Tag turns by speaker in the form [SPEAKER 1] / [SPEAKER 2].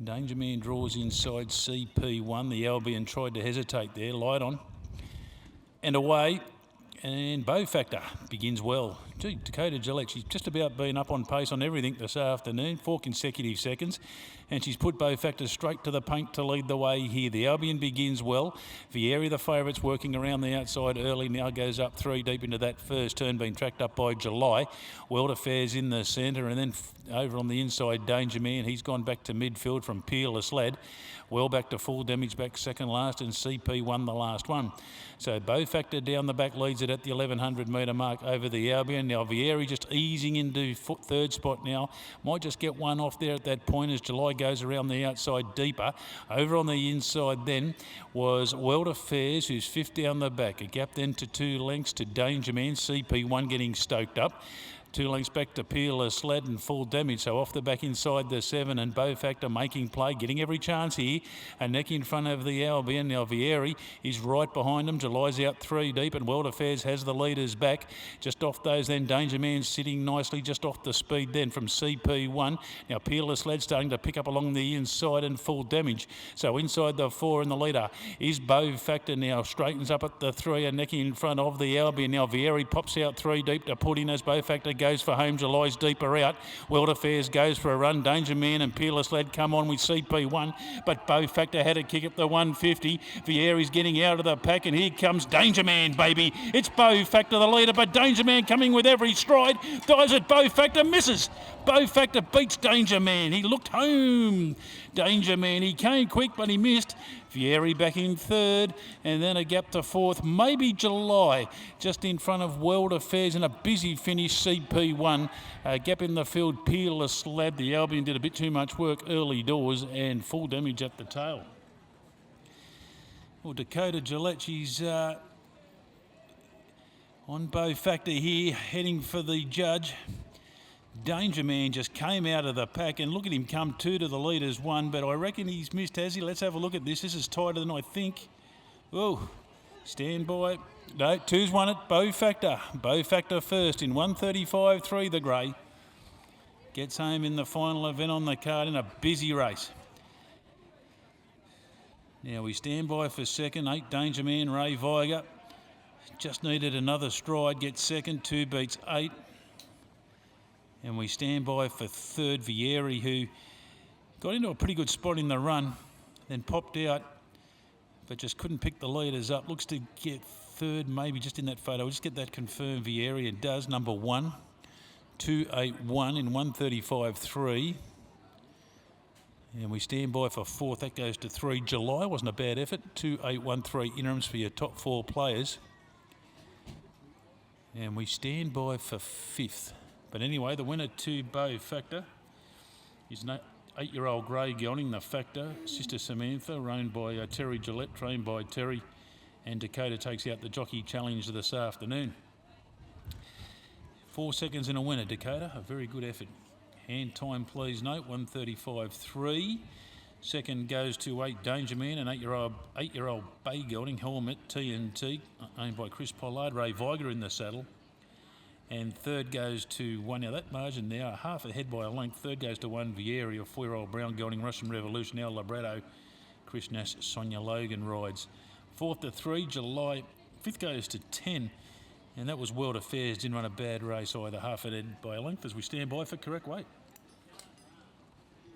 [SPEAKER 1] Danger Man draws inside CP1. The Albion tried to hesitate there. Light on. And away. And Bow Factor begins well. Gee, Dakota Gillette, she's just about been up on pace on everything this afternoon, 4 consecutive seconds, and she's put Bow Factor straight to the paint to lead the way here. The Albion begins well. Vieri, the favourites, working around the outside early, now goes up 3 deep into that first turn, being tracked up by July. World Affairs in the centre, and then over on the inside, Danger Man. He's gone back to midfield from Peerless Lad. Well back to Full Damage, back second last, and CP won the last one. So Bow Factor down the back leads it at the 1100 metre mark over the Albion. Now Vieri just easing into third spot now. Might just get one off there at that point as July goes around the outside deeper. Over on the inside then was World Affairs, who's fifth down the back. A gap then to 2 lengths to Danger Man. CP1 getting stoked up. 2 lengths back to Peerless Lad and Full Damage. So off the back inside the 7, and Bow Factor making play, getting every chance here. A neck in front of the Albion. Now Vieri is right behind them. July's out 3 deep, and World Affairs has the leaders back. Just off those then, Danger Man sitting nicely just off the speed then from CP1. Now Peerless Lad starting to pick up along the inside, and Full Damage. So inside the 4 and the leader is Bow Factor now. Straightens up at the 3, a neck in front of the Albion. Now Vieri pops out 3 deep to put in as Bow Factor goes for home. July's deeper out. World Affairs goes for a run. Danger Man and Peerless Lad come on with CP1, but Bow Factor had a kick at the 150. Vieri's getting out of the pack, and here comes Danger Man, baby. It's Bow Factor the leader, but Danger Man coming with every stride. Dives at Bow Factor, misses. Bow Factor beats Danger Man. He looked home. Danger Man, he came quick, but he missed. Vieri back in third, and then a gap to fourth. Maybe July just in front of World Affairs, and a busy finish CP1. A gap in the field, Peerless Lad. The Albion did a bit too much work early doors, and Full Damage at the tail. Well, Dakota Gillette, she's on Bow Factor here, heading for the judge. Danger Man just came out of the pack, and look at him come 2 to the leaders 1, but I reckon he's missed, has he? Let's have a look at this. This is tighter than I think. Oh, stand by. No, 2's won it. Bow Factor. Bow Factor first in 1:35.3, the grey. Gets home in the final event on the card in a busy race. Now we stand by for second. 8, Danger Man, Ray Viger. Just needed another stride, gets second. 2 beats 8. And we stand by for third, Vieri, who got into a pretty good spot in the run, then popped out, but just couldn't pick the leaders up. Looks to get third, maybe just in that photo. We'll just get that confirmed. Vieri, it does. Number 1, 281 in 1:35.3. And we stand by for fourth. That goes to 3. July wasn't a bad effort. 2.813 interims for your top 4 players. And we stand by for fifth. But anyway, the winner to Bow Factor is an 8-year-old grey gelding, the Factor, Sister Samantha, owned by Terry Gillette, trained by Terry, and Dakota takes out the Jockey Challenge this afternoon. 4 seconds in a winner, Dakota, a very good effort. Hand time, please note, 1:35.3. Second goes to 8, Danger Man, an 8-year-old bay gelding, Helmet TNT, owned by Chris Pollard, Ray Viger in the saddle. And third goes to 1. Now that margin now, half ahead by a length. Third goes to 1, Vieri, a 4-year-old brown gelding, Russian Revolution, El Libretto, Chris Nash, Sonia Logan rides. Fourth to 3, July. Fifth goes to 10. And that was World Affairs, didn't run a bad race either, half ahead by a length as we stand by for correct weight.